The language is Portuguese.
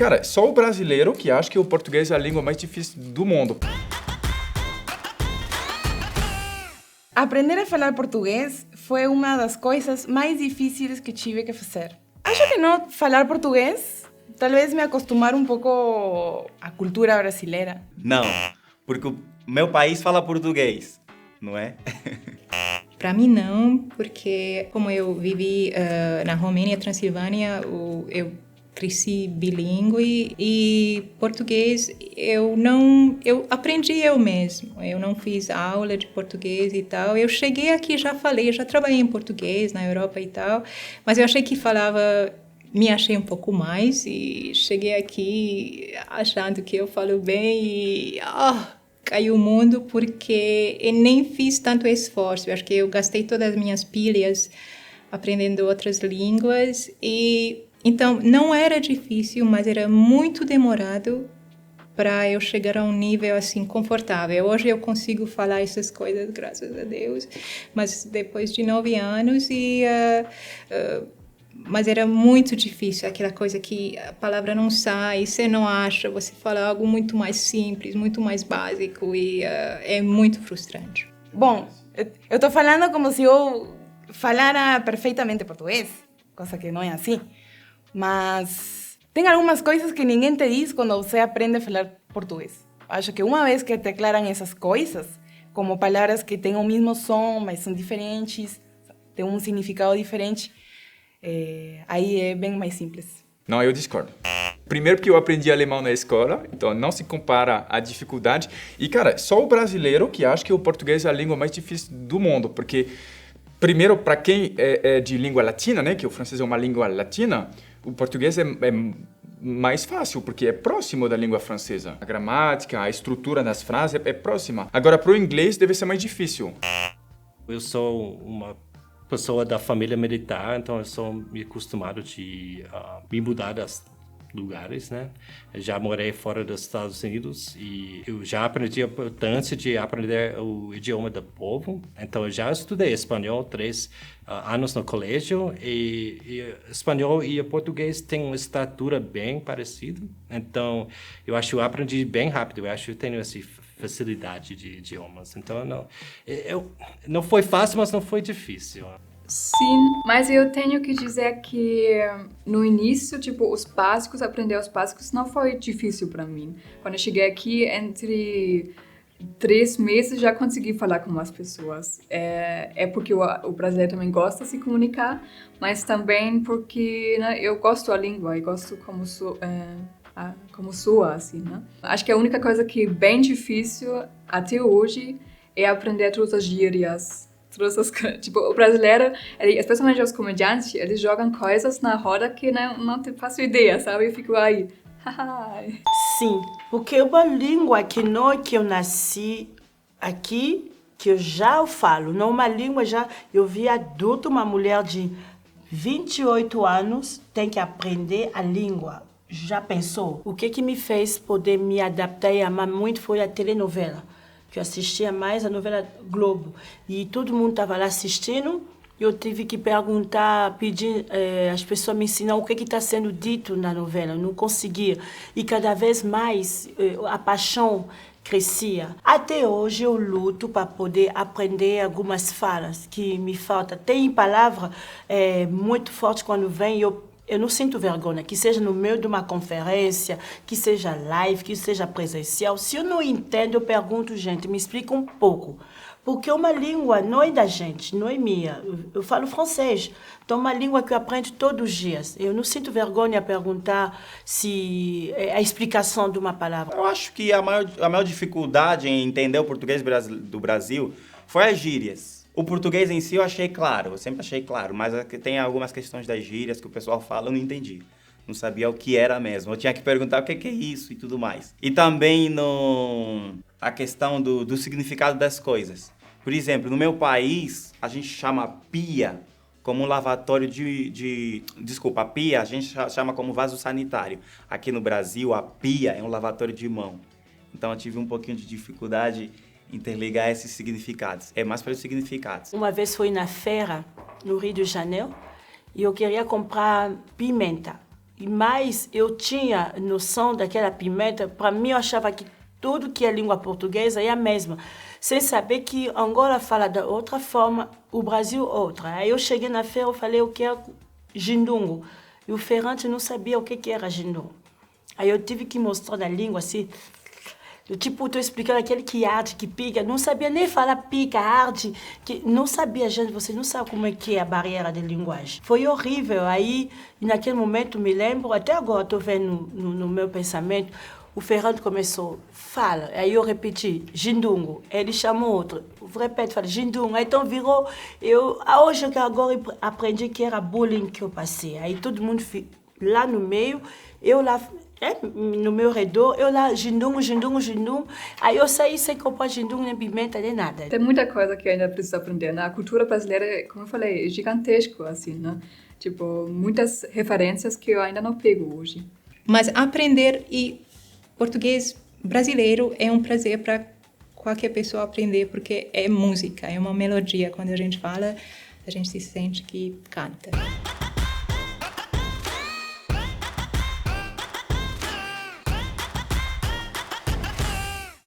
Cara, só o brasileiro que acha que o português é a língua mais difícil do mundo. Aprender a falar português foi uma das coisas mais difíceis que tive que fazer. Acho que não falar português, talvez me acostumar um pouco à cultura brasileira. Não, porque o meu país fala português, não é? Para mim não, porque como eu vivi na Romênia, Transilvânia, eu cresci bilíngue e português eu aprendi eu mesmo. Eu não fiz aula de português e tal. Eu cheguei aqui, já trabalhei em português na Europa e tal, mas eu achei que me achei um pouco mais e cheguei aqui achando que eu falo bem e caiu o mundo porque eu nem fiz tanto esforço. Eu acho que eu gastei todas as minhas pilhas aprendendo outras línguas e então não era difícil, mas era muito demorado para eu chegar a um nível assim confortável. Hoje eu consigo falar essas coisas, graças a Deus, mas depois de 9 anos mas era muito difícil, aquela coisa que a palavra não sai, você não acha, você fala algo muito mais simples, muito mais básico e é muito frustrante. Bom, eu estou falando como se eu falara perfeitamente português, coisa que não é assim. Mas tem algumas coisas que ninguém te diz quando você aprende a falar português. Acho que uma vez que te aclaram essas coisas, como palavras que têm o mesmo som, mas são diferentes, têm um significado diferente, aí é bem mais simples. Não, eu discordo. Primeiro porque eu aprendi alemão na escola, então não se compara a dificuldade. E, cara, só o brasileiro que acha que o português é a língua mais difícil do mundo, porque, primeiro, para quem é de língua latina, né, que o francês é uma língua latina, o português é mais fácil, porque é próximo da língua francesa. A gramática, a estrutura das frases é próxima. Agora, para o inglês deve ser mais difícil. Eu sou uma pessoa da família militar, então eu sou me acostumado de me mudar das lugares, né? Eu já morei fora dos Estados Unidos e eu já aprendi a importância de aprender o idioma do povo. Então eu já estudei espanhol 3 anos no colégio e espanhol e português têm uma estatura bem parecida. Então eu acho que eu aprendi bem rápido. Eu acho que eu tenho essa facilidade de idiomas. Então não foi fácil, mas não foi difícil. Sim, mas eu tenho que dizer que no início, aprender os básicos não foi difícil para mim. Quando eu cheguei aqui, entre 3 meses já consegui falar com as pessoas. É porque o brasileiro também gosta de se comunicar, mas também porque, né, eu gosto da língua e gosto como soa, assim, né? Acho que a única coisa que é bem difícil até hoje é aprender todas as gírias. O brasileiro, especialmente os comediantes, eles jogam coisas na roda que não te faço ideia, sabe? Eu fico aí. Sim, porque é uma língua que eu nasci aqui, que eu já falo. Não uma língua eu vi adulto, uma mulher de 28 anos tem que aprender a língua. Já pensou? O que me fez poder me adaptar e amar muito foi a telenovela. Que eu assistia mais a novela Globo. E todo mundo estava lá assistindo. Eu tive que perguntar, pedir as pessoas me ensinar o que está sendo dito na novela. Eu não conseguia. E cada vez mais a paixão crescia. Até hoje eu luto para poder aprender algumas falas que me faltam. Tem palavra muito forte quando vem eu não sinto vergonha, que seja no meio de uma conferência, que seja live, que seja presencial. Se eu não entendo, eu pergunto, gente, me explica um pouco. Porque uma língua não é da gente, não é minha. Eu falo francês, então é uma língua que eu aprendo todos os dias. Eu não sinto vergonha a perguntar se a explicação de uma palavra. Eu acho que a maior dificuldade em entender o português do Brasil foi as gírias. O português em si eu sempre achei claro, mas tem algumas questões das gírias que o pessoal fala, eu não entendi. Não sabia o que era mesmo. Eu tinha que perguntar o que é isso e tudo mais. E também a questão do significado das coisas. Por exemplo, no meu país, a gente chama pia como um lavatório Desculpa, a pia a gente chama como vaso sanitário. Aqui no Brasil, a pia é um lavatório de mão. Então eu tive um pouquinho de dificuldade interligar esses significados. É mais para os significados. Uma vez fui na feira, no Rio de Janeiro, e eu queria comprar pimenta. E mais eu tinha noção daquela pimenta. Para mim, eu achava que tudo que é língua portuguesa é a mesma. Sem saber que Angola fala de outra forma, o Brasil outra. Aí eu cheguei na feira, eu falei, eu quero jindungo. E o feirante não sabia o que era jindungo. Aí eu tive que mostrar na língua assim. Eu estou explicando aquele que arde, que pica. Não sabia nem falar pica, arde. Que não sabia, gente, você não sabe como é que é a barreira de linguagem. Foi horrível. Aí, naquele momento, me lembro, até agora estou vendo no meu pensamento, o Ferrando começou, fala. Aí eu repeti, jindungo. Ele chamou outro. Repete, fala, jindungo. Aí então virou, hoje que agora eu aprendi que era bullying que eu passei. Aí todo mundo lá no meio, eu lá... no meu redor, eu lá, jindungo. Aí eu saí sem comprar jindungo, nem pimenta, nem nada. Tem muita coisa que ainda precisa aprender, né? A cultura brasileira, como eu falei, é gigantesco, assim, né? Tipo, muitas referências que eu ainda não pego hoje. Mas aprender português brasileiro é um prazer para qualquer pessoa aprender, porque é música, é uma melodia. Quando a gente fala, a gente se sente que canta.